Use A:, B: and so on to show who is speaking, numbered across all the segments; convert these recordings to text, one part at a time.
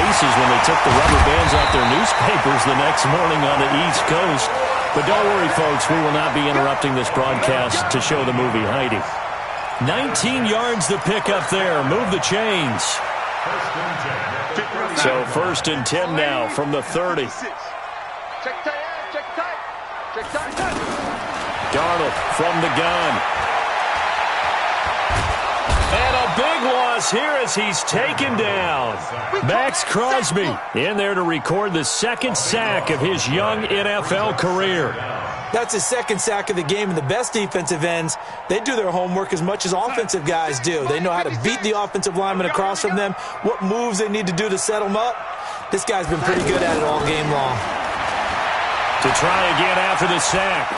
A: faces when they took the rubber bands off their newspapers the next morning on the East Coast. But don't worry, folks, we will not be interrupting this broadcast to show the movie Heidi. 19 yards to pick up there. Move the chains. So 1st and 10 now from the 30. Darnold from the gun. And a big loss here as he's taken down. Max Crosby in there to record the 2nd sack of his young NFL career.
B: That's his 2nd sack of the game, and the best defensive ends, they do their homework as much as offensive guys do. They know how to beat the offensive lineman across from them, what moves they need to do to set them up. This guy's been pretty good at it all game long.
A: To try again after the sack,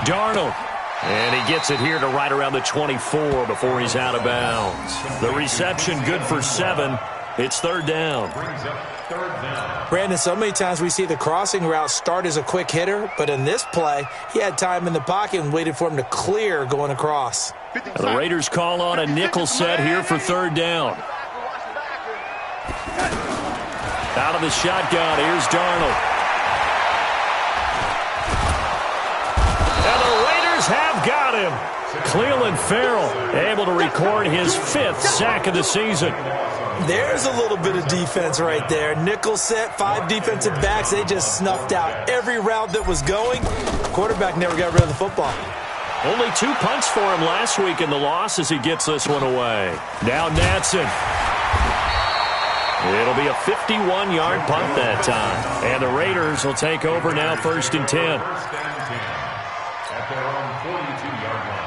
A: Darnold. And he gets it here to right around the 24 before he's out of bounds. The reception good for 7. It's 3rd down.
B: Brandon, so many times we see the crossing route start as a quick hitter, but in this play, he had time in the pocket and waited for him to clear going across.
A: The Raiders call on a nickel set here for 3rd down. Out of the shotgun, here's Darnold. And the Raiders have got him. Cleveland Farrell able to record his 5th sack of the season.
B: There's a little bit of defense right there. Nickel set, 5 defensive backs. They just snuffed out every route that was going. Quarterback never got rid of the football.
A: Only 2 punts for him last week in the loss as he gets this one away. Now Natson. It'll be a 51-yard punt that time. And the Raiders will take over now 1st and 10.
C: At their own 42-yard line.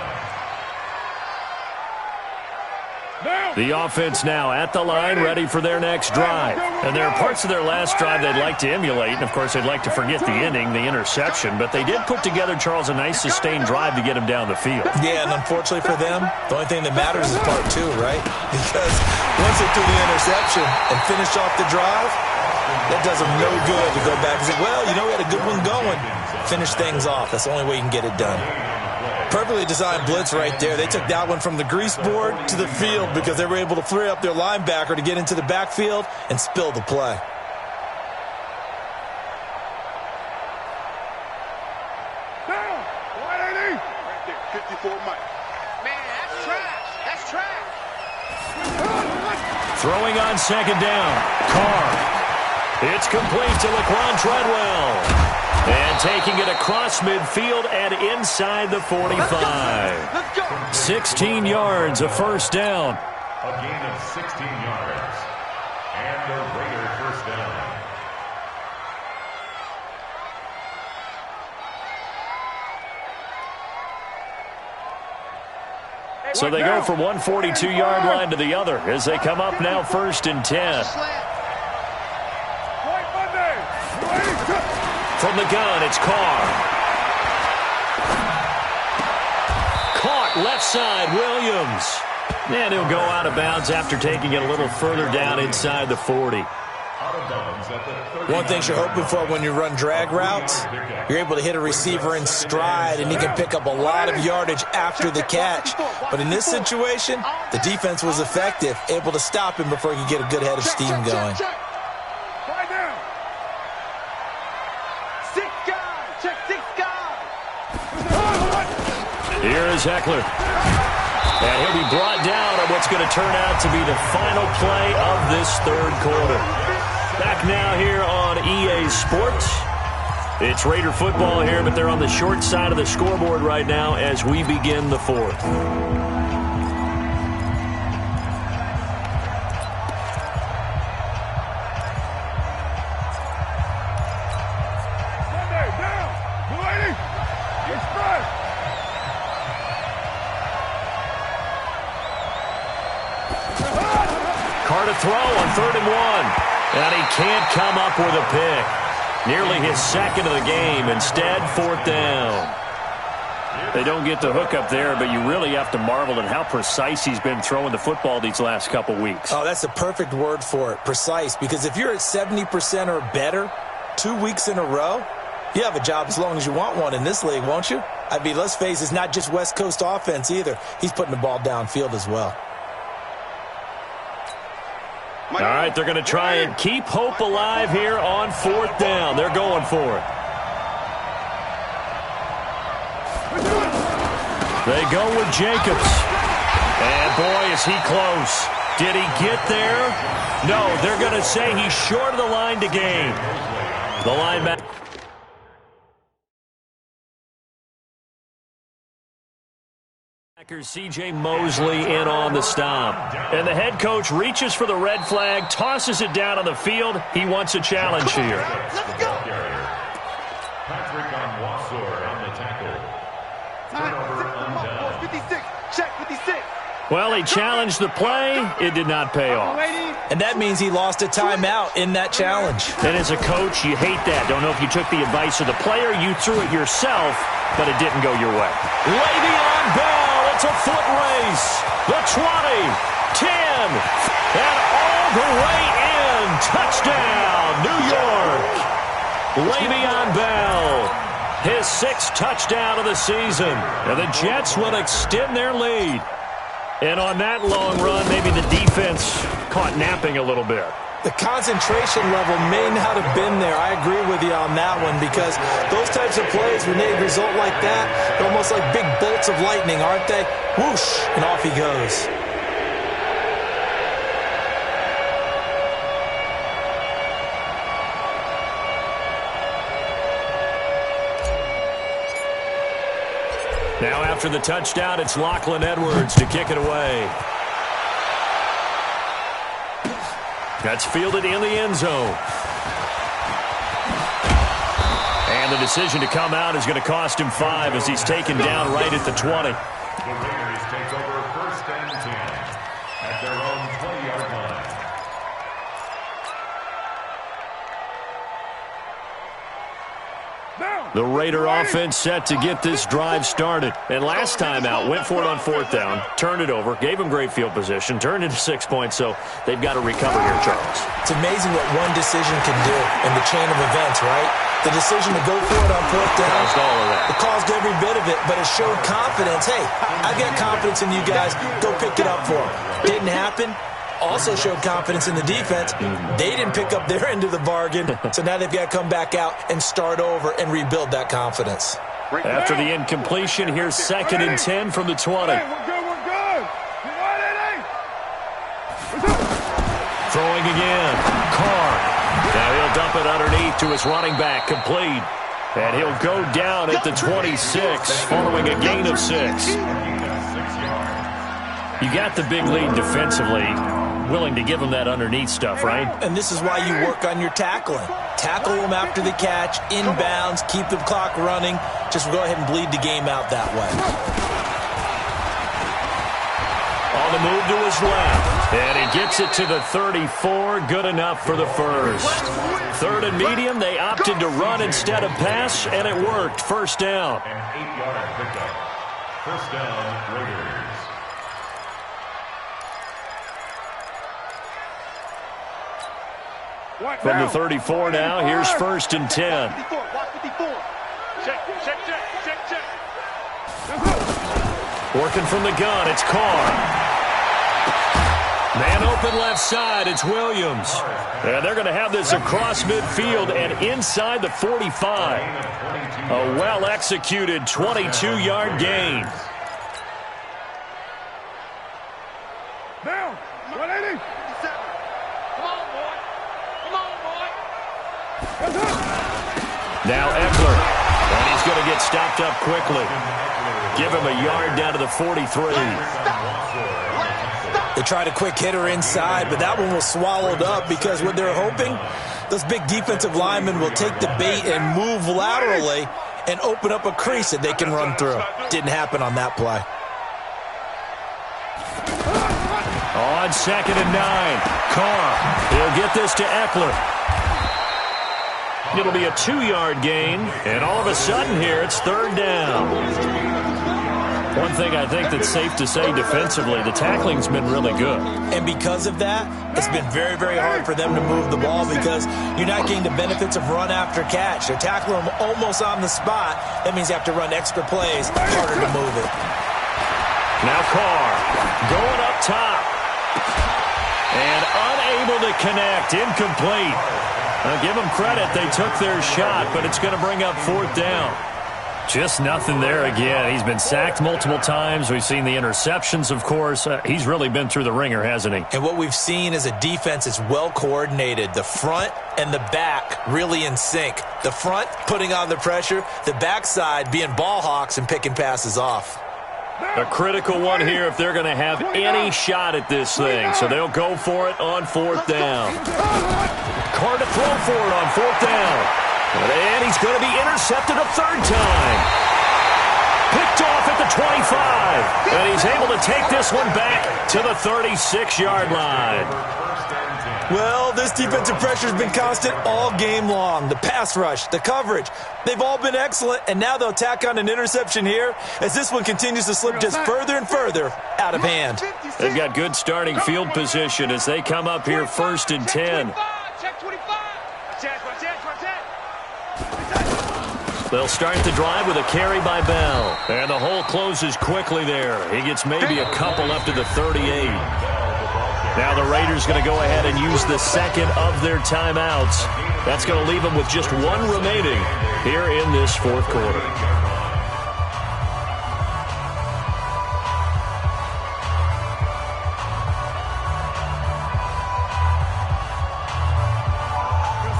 A: The offense now at the line, ready for their next drive. And there are parts of their last drive they'd like to emulate. And, of course, they'd like to forget the ending, the interception. But they did put together, Charles, a nice sustained drive to get him down the field.
B: Yeah, and unfortunately for them, the only thing that matters is part 2, right? Because once they threw the interception and finished off the drive, that does them no good to go back and say, well, you know, we had a good one going. Finish things off. That's the only way you can get it done. Perfectly designed blitz right there. They took that one from the grease board to the field because they were able to free up their linebacker to get into the backfield and spill the play.
D: Down! 180! Right there, 54 Mike. Man, that's trash. That's trash.
A: Throwing on 2nd down. Carr. It's complete to Laquan Treadwell. And taking it across midfield and inside the 45. 16 yards, a 1st down.
C: A gain of 16 yards. And the Raiders 1st down.
A: So they go from one 42-yard line to the other as they come up now 1st and 10. From the gun, it's Carr. Caught left side, Williams. And he'll go out of bounds after taking it a little further down inside the 40.
B: One thing you're hoping for when you run drag routes, you're able to hit a receiver in stride, and he can pick up a lot of yardage after the catch. But in this situation, the defense was effective, able to stop him before he could get a good head of steam going.
A: Here is Eckler. And he'll be brought down on what's going to turn out to be the final play of this 3rd quarter. Back now here on EA Sports. It's Raider football here, but they're on the short side of the scoreboard right now as we begin the 4th. Carr to throw on 3rd and 1. And he can't come up with a pick. Nearly his 2nd of the game. Instead, 4th down. They don't get the hook up there, but you really have to marvel at how precise he's been throwing the football these last couple weeks.
B: Oh, that's the perfect word for it, precise. Because if you're at 70% or better 2 weeks in a row, you have a job as long as you want one in this league, won't you? I mean, let's face it, it's not just West Coast offense either. He's putting the ball downfield as well.
A: All right, they're going to try and keep hope alive here on 4th down. They're going for it. They go with Jacobs. And, boy, is he close. Did he get there? No, they're going to say he's short of the line to gain. The linebacker. C.J. Mosley in on the stop. And the head coach reaches for the red flag, tosses it down on the field. He wants a challenge here.
C: Let's go. Patrick on the tackle. Turnover on down.
D: 56. Check 56.
A: Well, he challenged the play. It did not pay off.
B: And that means he lost a timeout in that challenge.
A: And as a coach, you hate that. Don't know if you took the advice of the player. You threw it yourself, but it didn't go your way. Le'Veon Bell. It's a foot race. The 20, 10, and all the way in. Touchdown, New York. Le'Veon Bell, his 6th touchdown of the season. And the Jets will extend their lead. And on that long run, maybe the defense caught napping a little bit.
B: The concentration level may not have been there. I agree with you on that one because those types of plays, when they result like that, they're almost like big bolts of lightning, aren't they? Whoosh, and off he goes.
A: Now after the touchdown, it's Lachlan Edwards to kick it away. That's fielded in the end zone. And the decision to come out is going to cost him 5 as he's taken down right at the 20.
C: The Raiders take over 1st and 10 at their own 20-yard line.
A: The Raider offense set to get this drive started. And last time out, went for it on 4th down, turned it over, gave them great field position, turned into 6 points, so they've got to recover here, Charles.
B: It's amazing what one decision can do in the chain of events, right? The decision to go for it on 4th down.
A: Caused all of that.
B: It caused every bit of it, but it showed confidence. Hey, I've got confidence in you guys. Go pick it up for them. Didn't happen. Also showed confidence in the defense. They didn't pick up their end of the bargain, so now they've got to come back out and start over and rebuild that confidence.
A: After the incompletion, here's 2nd and 10 from the 20.
D: We're good.
A: Throwing again. Carr. Now he'll dump it underneath to his running back, complete. And he'll go down at the 26, following a gain of 6. You got the big lead defensively. Willing to give them that underneath stuff, right?
B: And this is why you work on your tackling. Tackle them after the catch, inbounds, keep the clock running. Just go ahead and bleed the game out that way.
A: On the move to his left. And he gets it to the 34. Good enough for the first. 3rd and medium. They opted to run instead of pass, and it worked. 1st down.
C: An 8-yard pickup. 1st down, Raiders.
A: From the 34 now, here's 1st and 10. Working from the gun, it's Carr. Man open left side, it's Williams. And they're going to have this across midfield and inside the 45. A well-executed 22-yard gain.
D: Down. 180.
A: Now Eckler, and he's going to get stopped up quickly. Give him a yard down to the 43.
B: They tried a quick hitter inside, but that one was swallowed up because what they're hoping, those big defensive linemen will take the bait and move laterally and open up a crease that they can run through. Didn't happen on that play.
A: On 2nd and 9, Carr, he'll get this to Eckler. It'll be a 2-yard gain, and all of a sudden here, it's 3rd down. One thing I think that's safe to say defensively, the tackling's been really good.
B: And because of that, it's been very, very hard for them to move the ball because you're not getting the benefits of run after catch. They're tackling them almost on the spot. That means you have to run extra plays, harder to move it.
A: Now Carr, going up top. And unable to connect. Incomplete. Now, give them credit. They took their shot, but it's going to bring up 4th down. Just nothing there again. He's been sacked multiple times. We've seen the interceptions, of course. He's really been through the ringer, hasn't he?
B: And what we've seen is a defense that's well coordinated. The front and the back really in sync. The front putting on the pressure. The backside being ball hawks and picking passes off.
A: A critical one here if they're going to have any shot at this thing. So they'll go for it on 4th down. Carr to throw for it on 4th down. And he's going to be intercepted a 3rd time. Picked off at the 25. And he's able to take this one back to the 36-yard line.
B: Well, this defensive pressure has been constant all game long. The pass rush, the coverage, they've all been excellent, and now they'll tack on an interception here as this one continues to slip just further and further out of hand.
A: They've got good starting field position as they come up here 1st and 10. They'll start the drive with a carry by Bell. And the hole closes quickly there. He gets maybe a couple up to the 38. Now the Raiders going to go ahead and use the second of their timeouts. That's going to leave them with just one remaining here in this 4th quarter.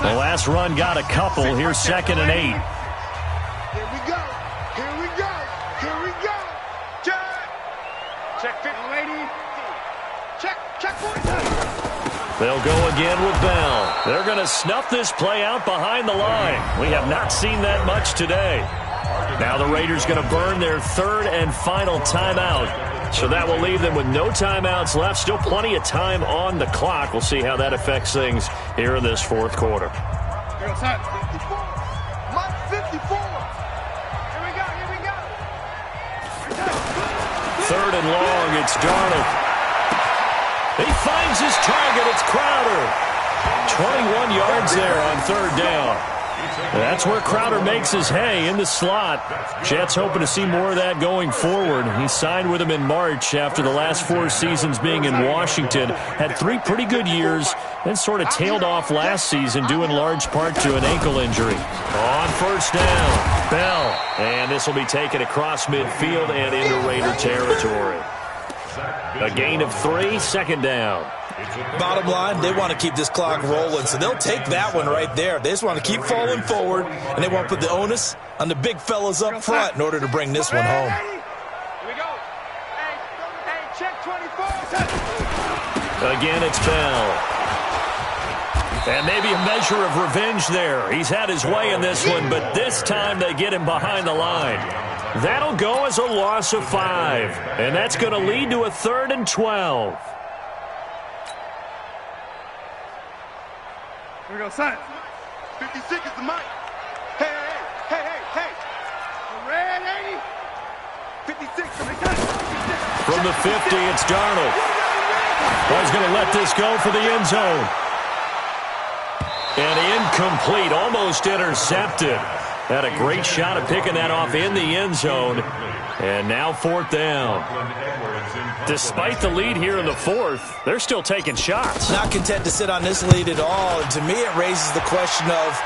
A: The last run got a couple. Here's 2nd and 8.
D: Here we go. Here we go. Here we go. Check 50, lady. Check 40.
A: They'll go again with Bell. They're going to snuff this play out behind the line. We have not seen that much today. Now the Raiders going to burn their 3rd and final timeout. So that will leave them with no timeouts left. Still plenty of time on the clock. We'll see how that affects things here in this 4th quarter. 3rd and long, it's Darnold. He finds his target, it's Crowder. 21 yards there on 3rd down. That's where Crowder makes his hay in the slot. Jets hoping to see more of that going forward. He signed with them in March after the last 4 seasons being in Washington. Had 3 pretty good years, then sort of tailed off last season due in large part to an ankle injury. On 1st down, Bell. And this will be taken across midfield and into Raider territory. A gain of 3, 2nd down.
B: Bottom line, they want to keep this clock rolling, so they'll take that one right there. They just want to keep falling forward, and they want to put the onus on the big fellas up front in order to bring this one home.
D: Here we go. Hey, check 24.
A: Again, it's Bell. And maybe a measure of revenge there. He's had his way in this one, but this time they get him behind the line. That'll go as a loss of 5, and that's going to lead to a 3rd and 12.
D: Here we go, son. 56 is the mic. Hey. Red 80. 56.
A: From the 50, it's Darnold. Well, he's going to let this go for the end zone. And incomplete, almost intercepted. Had a great shot at picking that off in the end zone. And now 4th down. Despite the lead here in the 4th, they're still taking shots.
B: Not content to sit on this lead at all. And to me, it raises the question of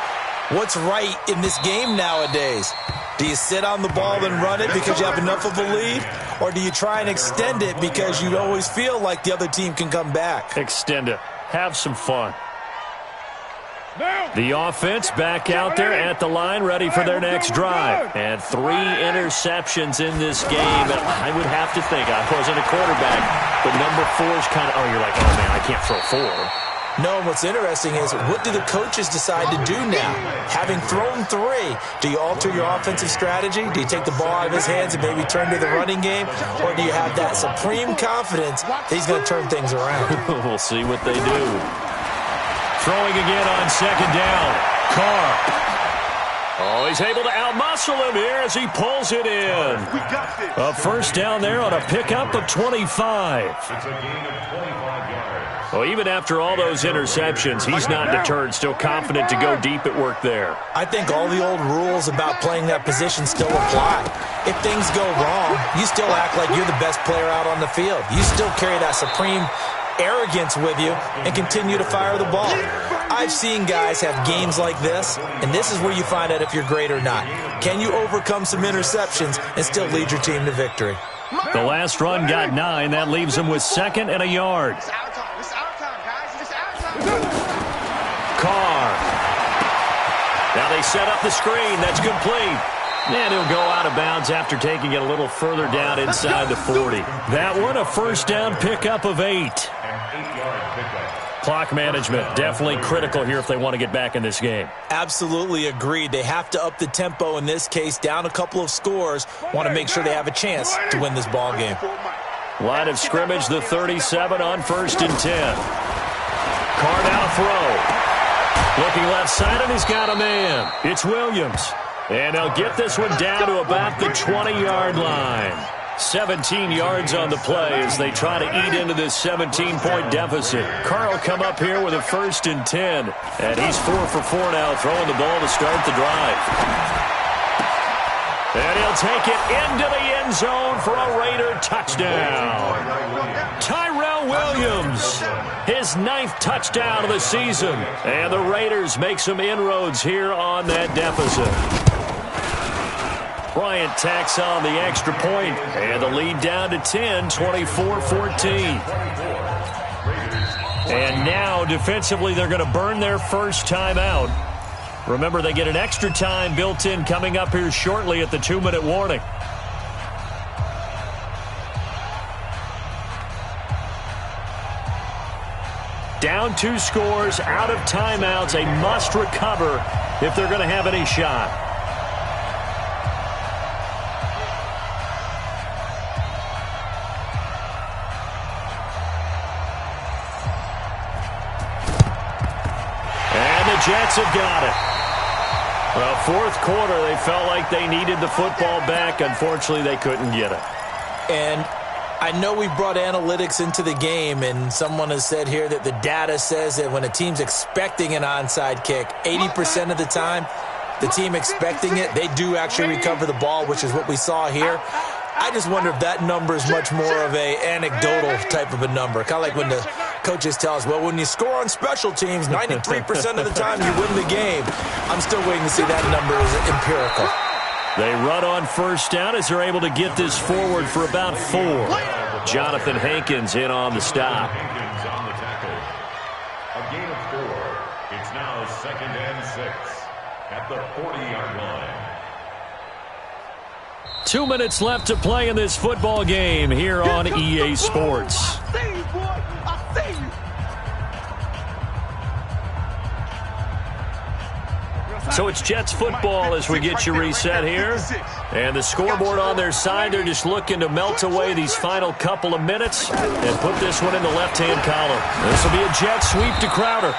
B: what's right in this game nowadays. Do you sit on the ball and run it because you have enough of a lead? Or do you try and extend it because you always feel like the other team can come back?
A: Extend it. Have some fun. The offense back out there at the line, ready for their next drive. And 3 interceptions in this game. I would have to think, I wasn't a quarterback, but number 4 is kind of, you're like, oh, man, I can't throw 4.
B: No, what's interesting is what do the coaches decide to do now? Having thrown 3, do you alter your offensive strategy? Do you take the ball out of his hands and maybe turn to the running game? Or do you have that supreme confidence that he's going to turn things around?
A: We'll see what they do. Throwing again on 2nd down. Carr. Oh, he's able to outmuscle him here as he pulls it in. A 1st down there on a pickup of 25.
C: It's a gain of 25 yards.
A: Well, even after all those interceptions, he's not deterred, still confident to go deep at work there.
B: I think all the old rules about playing that position still apply. If things go wrong, you still act like you're the best player out on the field. You still carry that supreme arrogance with you and continue to fire the ball. I've seen guys have games like this, and this is where you find out if you're great or not. Can you overcome some interceptions and still lead your team to victory?
A: The last run got 9. That leaves them with 2nd and a yard.
D: It's our time. It's our time, guys. It's our time.
A: Carr. Now they set up the screen. That's complete. And he'll go out of bounds after taking it a little further down inside the 40. That one, a first down pickup of 8. Clock management, definitely critical here if they want to get back in this game.
B: Absolutely agreed. They have to up the tempo in this case, down a couple of scores. Want to make sure they have a chance to win this ball game.
A: Line of scrimmage, the 37 on 1st and 10. Carr now to throw. Looking left side, and he's got a man. It's Williams. And they'll get this one down to about the 20-yard line. 17 yards on the play as they try to eat into this 17-point deficit. Carr will come up here with a 1st and 10. And he's 4 for 4 now, throwing the ball to start the drive. And he'll take it into the end zone for a Raider touchdown. Tyrell Williams, his 9th touchdown of the season. And the Raiders make some inroads here on that deficit. Bryant tacks on the extra point, and the lead down to 10, 24-14. And now, defensively, they're going to burn their first timeout. Remember, they get an extra time built in coming up here shortly at the 2-minute warning. Down 2 scores, out of timeouts, a must recover if they're going to have any shot. Jets have got it. Well, 4th quarter, they felt like they needed the football back. Unfortunately, they couldn't get it.
B: And I know we've brought analytics into the game, and someone has said here that the data says that when a team's expecting an onside kick, 80% of the time, the team expecting it, they do actually recover the ball, which is what we saw here. I just wonder if that number is much more of a anecdotal type of a number. Kind of like when the coaches tell us, well, when you score on special teams, 93% of the time you win the game. I'm still waiting to see that number is empirical.
A: They run on 1st down as they're able to get this forward for about 4. Jonathan Hankins in on the stop.
C: Hankins on the tackle. A gain of 4. It's now 2nd and 6 at the 40-yard line.
A: 2 minutes left to play in this football game here on EA Sports.
D: I see you, boy. I see you.
A: So it's Jets football as we get you reset here. And the scoreboard on their side, they're just looking to melt away these final couple of minutes and put this one in the left-hand column. This will be a jet sweep to Crowder.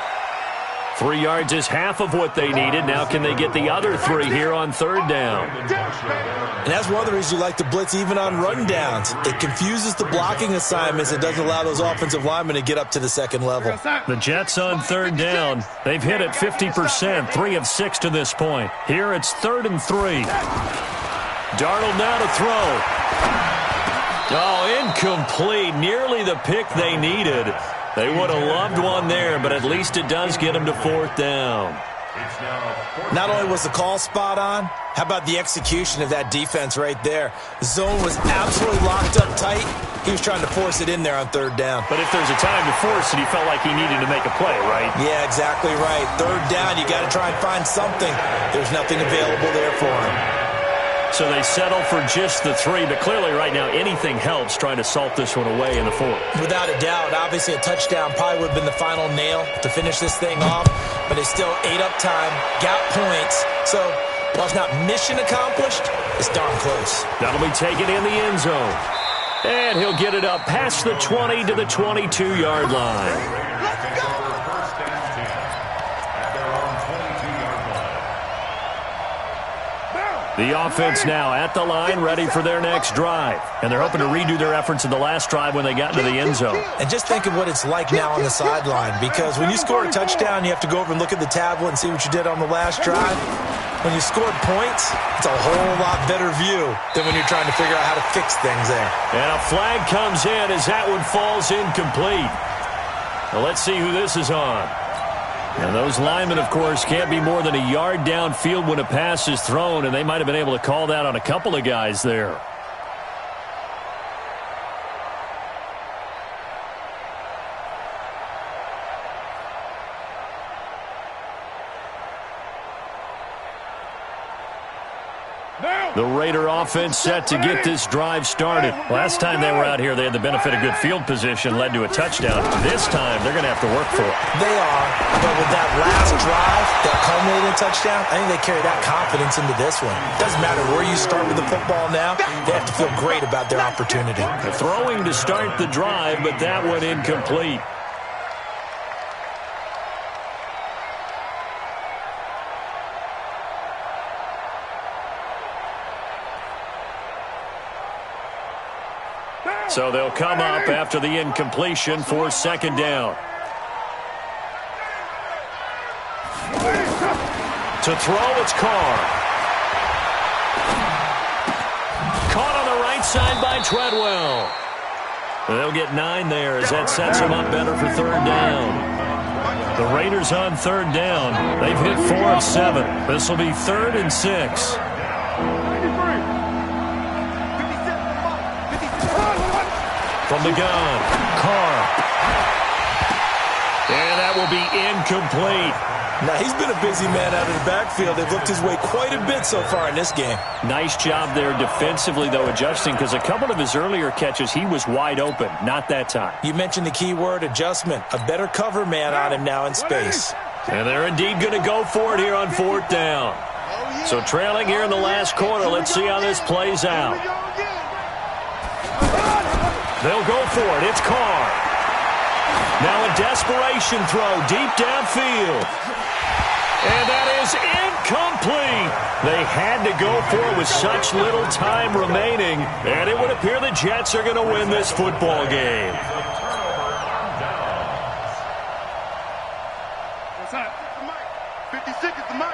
A: 3 yards is half of what they needed. Now can they get the other 3 here on 3rd down?
B: And that's one of the reasons you like to blitz even on rundowns. It confuses the blocking assignments. It doesn't allow those offensive linemen to get up to the 2nd level.
A: The Jets on 3rd down. They've hit it 50%, 3 of 6 to this point. Here it's 3rd and 3. Darnold now to throw. Oh, incomplete. Nearly the pick they needed. They would have loved one there, but at least it does get them to 4th down.
B: Not only was the call spot on, how about the execution of that defense right there? The zone was absolutely locked up tight. He was trying to force it in there on 3rd down.
A: But if there's a time to force it, he felt like he needed to make a play, right?
B: Yeah, exactly right. 3rd down, you got to try and find something. There's nothing available there for him.
A: So they settle for just the 3, but clearly right now anything helps trying to salt this one away in the 4th.
B: Without a doubt, obviously a touchdown probably would have been the final nail to finish this thing off, but it's still ate up time, got points, so while it's not mission accomplished, it's darn close.
A: That'll be taken in the end zone. And he'll get it up past the 20 to the 22-yard line. The offense now at the line, ready for their next drive. And they're hoping to redo their efforts in the last drive when they got into the end zone.
B: And just think of what it's like now on the sideline, because when you score a touchdown, you have to go over and look at the tablet and see what you did on the last drive. When you scored points, it's a whole lot better view than when you're trying to figure out how to fix things there.
A: And a flag comes in as that one falls incomplete. Well, let's see who this is on. And those linemen, of course, can't be more than a yard downfield when a pass is thrown, and they might have been able to call that on a couple of guys there. The Raider offense set to get this drive started. Last time they were out here, they had the benefit of good field position, led to a touchdown. This time, they're going to have to work for it.
B: They are, but with that last drive that culminated in a touchdown, I think they carry that confidence into this one. Doesn't matter where you start with the football now, they have to feel great about their opportunity.
A: They're throwing to start the drive, but that one incomplete. So they'll come up after the incompletion for second down. To throw, it's Carr. Caught on the right side by Treadwell. They'll get 9 there as that sets them up better for third down. The Raiders on third down. They've hit 4 of 7. This will be 3rd and 6. From the gun, Carr. And that will be incomplete.
B: Now, he's been a busy man out of the backfield. They've looked his way quite a bit so far in this game.
A: Nice job there defensively, though, adjusting, because a couple of his earlier catches, he was wide open. Not that time.
B: You mentioned the key word, adjustment. A better cover man on him now in space.
A: And they're indeed going to go for it here on 4th down. So trailing here in the last quarter. Let's see how this plays out. They'll go for it. It's Carr. Now a desperation throw deep downfield. And that is incomplete. They had to go for it with such little time remaining. And it would appear the Jets are going to win this football game.
D: What's that? 56 is the mic.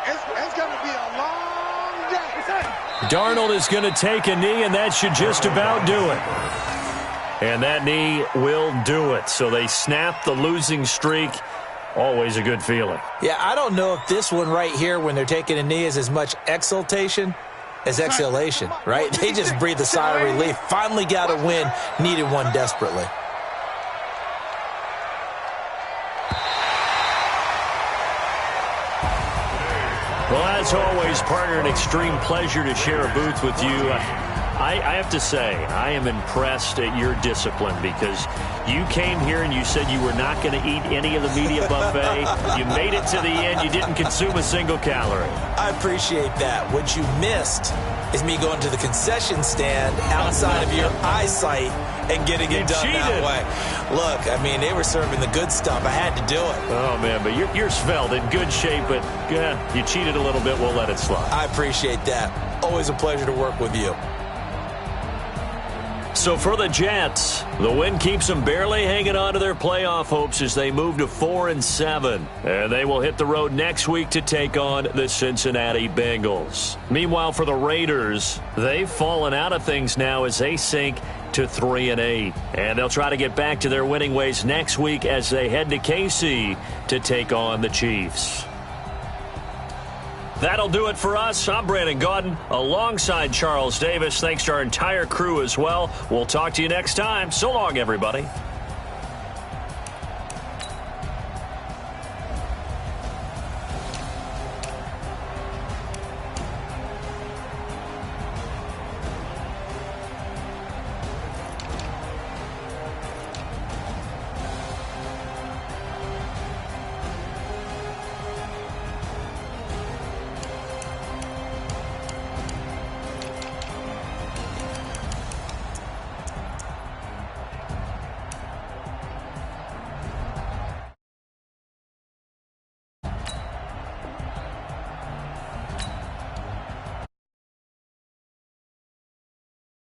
D: It's going to be a long day.
A: Darnold is going to take a knee, and that should just about do it. And that knee will do it. So they snap the losing streak. Always a good feeling.
B: Yeah, I don't know if this one right here, when they're taking a knee, is as much exultation as exhalation, right? They just breathe a sigh of relief. Finally got a win. Needed one desperately.
A: Well, as always, partner, an extreme pleasure to share a booth with you. I have to say, I am impressed at your discipline, because you came here and you said you were not going to eat any of the media buffet. You made it to the end. You didn't consume a single calorie.
B: I appreciate that. What you missed is me going to the concession stand outside of your eyesight and getting it done that way. Look, I mean, they were serving the good stuff. I had to do it.
A: Oh, man, but you're svelte, in good shape, but you cheated a little bit. We'll let it slide.
B: I appreciate that. Always a pleasure to work with you.
A: So for the Jets, the win keeps them barely hanging on to their playoff hopes as they move to 4-7. And they will hit the road next week to take on the Cincinnati Bengals. Meanwhile, for the Raiders, they've fallen out of things now as they sink to 3-8. And they'll try to get back to their winning ways next week as they head to KC to take on the Chiefs. That'll do it for us. I'm Brandon Gaudin alongside Charles Davis. Thanks to our entire crew as well. We'll talk to you next time. So long, everybody.